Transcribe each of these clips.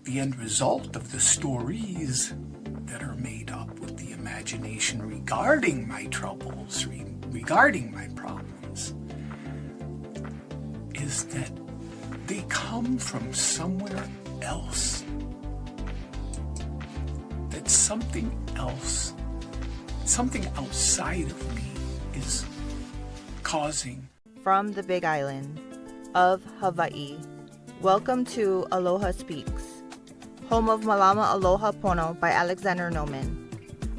the end result of the stories that are made up with the imagination regarding my troubles, regarding my problems, is that they come from somewhere else. That something else, something outside of me is causing. From the Big Island of Hawaii, welcome to Aloha Speaks, home of Malama Aloha Pono by Alexander Noman,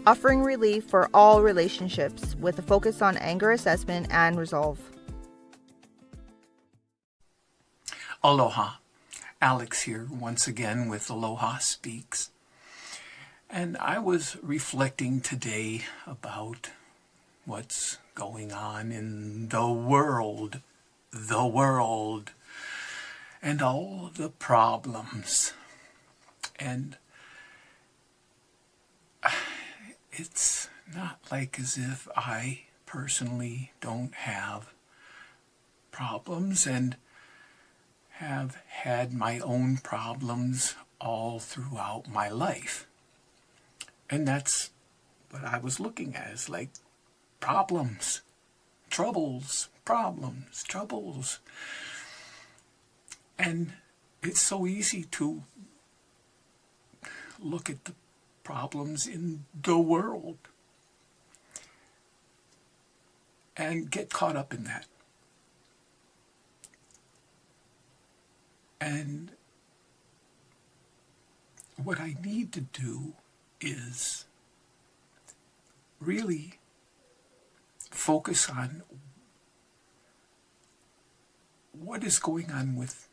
offering relief for all relationships with a focus on anger assessment and resolve. Aloha, Alex here once again with Aloha Speaks. And I was reflecting today about what's going on in the world, and all the problems. And it's not like as if I personally don't have problems and have had my own problems all throughout my life. And that's what I was looking at, is like problems, troubles. And it's so easy to look at the problems in the world and get caught up in that. And what I need to do is really focus on what is going on with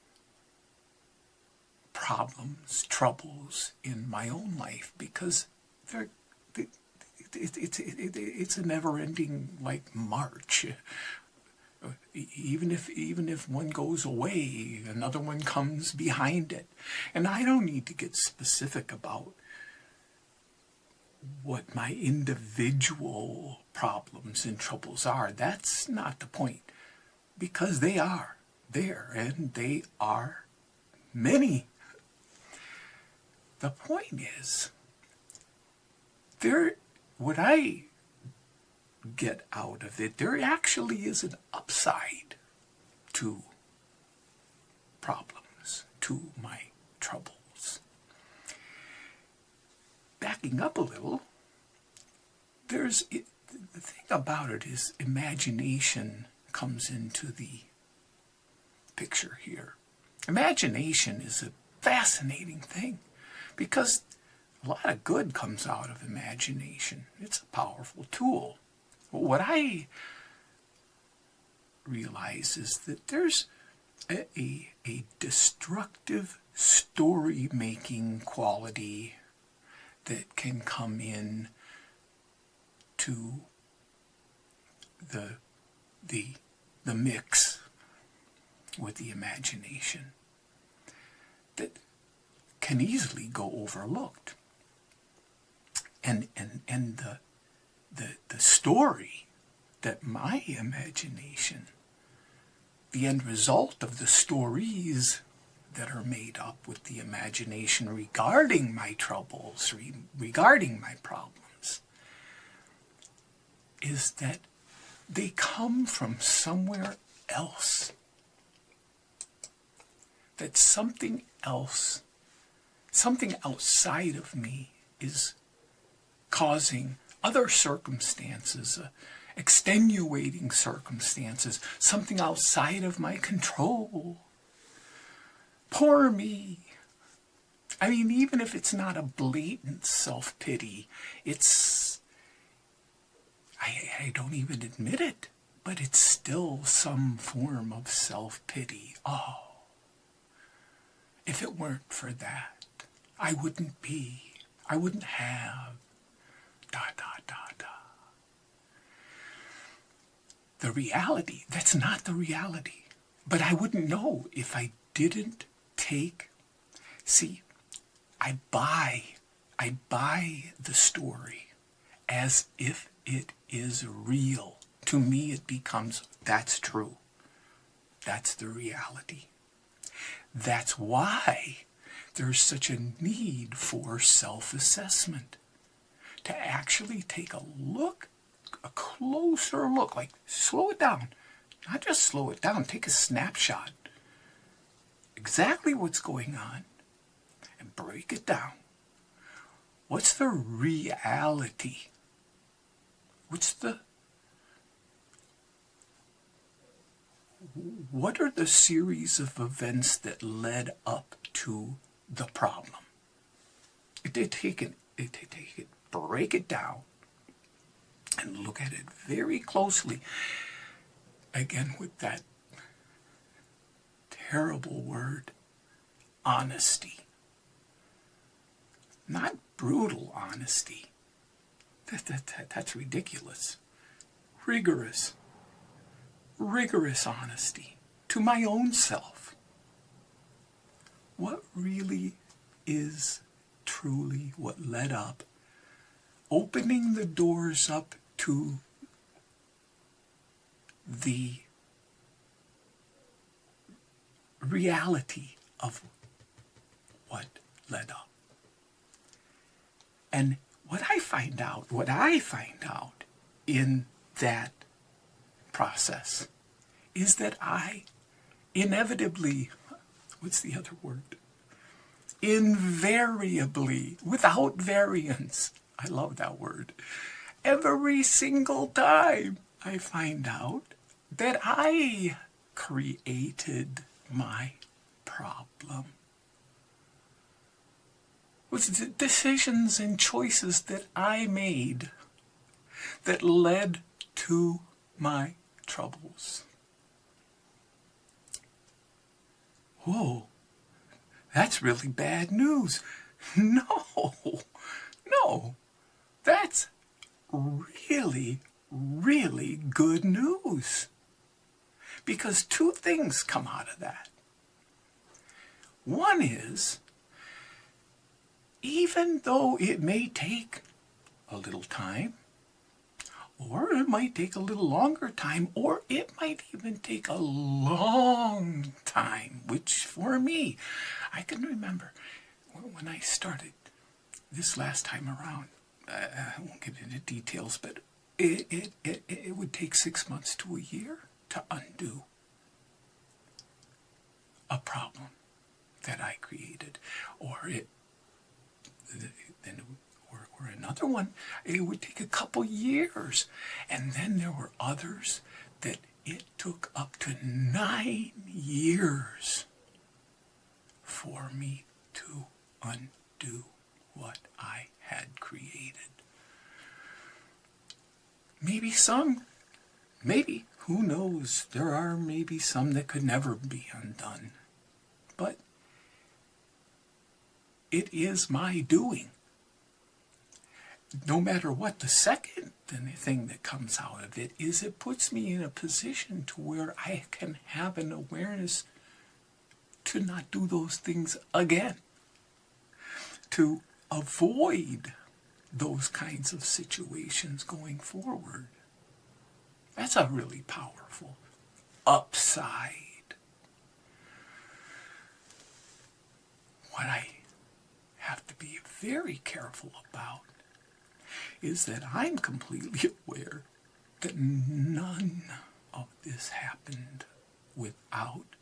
problems, troubles in my own life, because it's a never-ending like march. Even if one goes away, another one comes behind it. And I don't need to get specific about what my individual problems and troubles are. That's not the point, because they are there, and they are many. The point is, what I get out of it, there actually is an upside to problems, to my troubles. Backing up a little, the thing about it is imagination comes into the picture here. Imagination is a fascinating thing, because a lot of good comes out of imagination. It's a powerful tool. But what I realize is that there's a destructive story-making quality that can come in to the mix with the imagination that can easily go overlooked. And the story that my imagination, the end result of the stories that are made up with the imagination regarding my troubles, regarding my problems, is that they come from somewhere else. That something else, something outside of me is causing other circumstances, extenuating circumstances, something outside of my control. Poor me. I mean, even if it's not a blatant self-pity, I don't even admit it, but it's still some form of self-pity. Oh, if it weren't for that, I wouldn't have, ... The reality, that's not the reality. But I wouldn't know if I didn't take, see, I buy the story as if it is real. To me it becomes, that's true. That's the reality. That's why there's such a need for self-assessment, to actually take a look, a closer look, like slow it down. Not just slow it down, take a snapshot. Exactly what's going on and break it down. What's the reality? What are the series of events that led up to the problem? Take it, break it down, and look at it very closely. Again, with that terrible word, honesty. Not brutal honesty. That's ridiculous. Rigorous honesty to my own self. What really is truly what led up, opening the doors up to the reality of what led up. And what I find out in that process is that I inevitably, what's the other word? Invariably, without variance, I love that word, every single time I find out that I created my problem. With the decisions and choices that I made that led to my troubles. Whoa, that's really bad news. No, that's really, really good news. Because two things come out of that. One is, even though it may take a little time, or it might take a little longer time, or it might even take a long time, which for me, I can remember when I started this last time around, I won't get into details, but it would take 6 months to a year to undo a problem that I created, or another one, it would take a couple years. And then there were others that it took up to 9 years for me to undo what I had created. Maybe, who knows, there are maybe some that could never be undone. But it is my doing. No matter what, the second thing that comes out of it is it puts me in a position to where I can have an awareness to not do those things again, to avoid those kinds of situations going forward. That's a really powerful upside. What I have to be very careful about is that I'm completely aware that none of this happened without,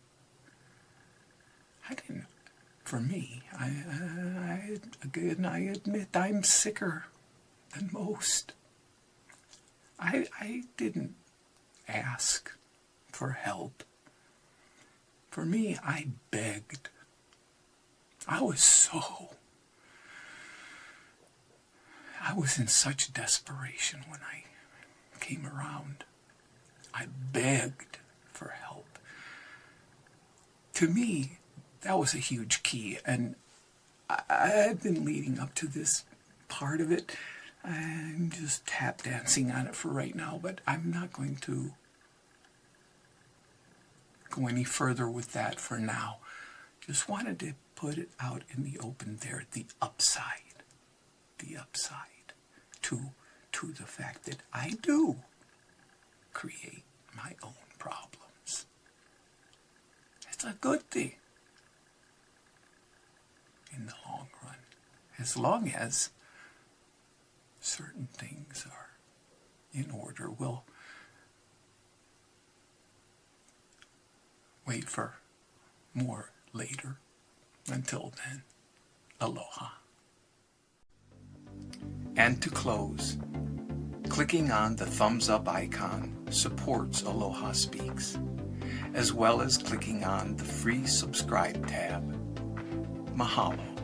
for me, I admit I'm sicker than most. I didn't ask for help. For me, I begged. I was in such desperation when I came around. I begged for help. To me, that was a huge key, and I've been leading up to this part of it. I'm just tap dancing on it for right now, but I'm not going to go any further with that for now. Just wanted to put it out in the open there, the upside to the fact that I do create my own problems. It's a good thing. as long as certain things are in order. We'll wait for more later. Until then, aloha. And to close, clicking on the thumbs up icon supports Aloha Speaks, as well as clicking on the free subscribe tab. Mahalo.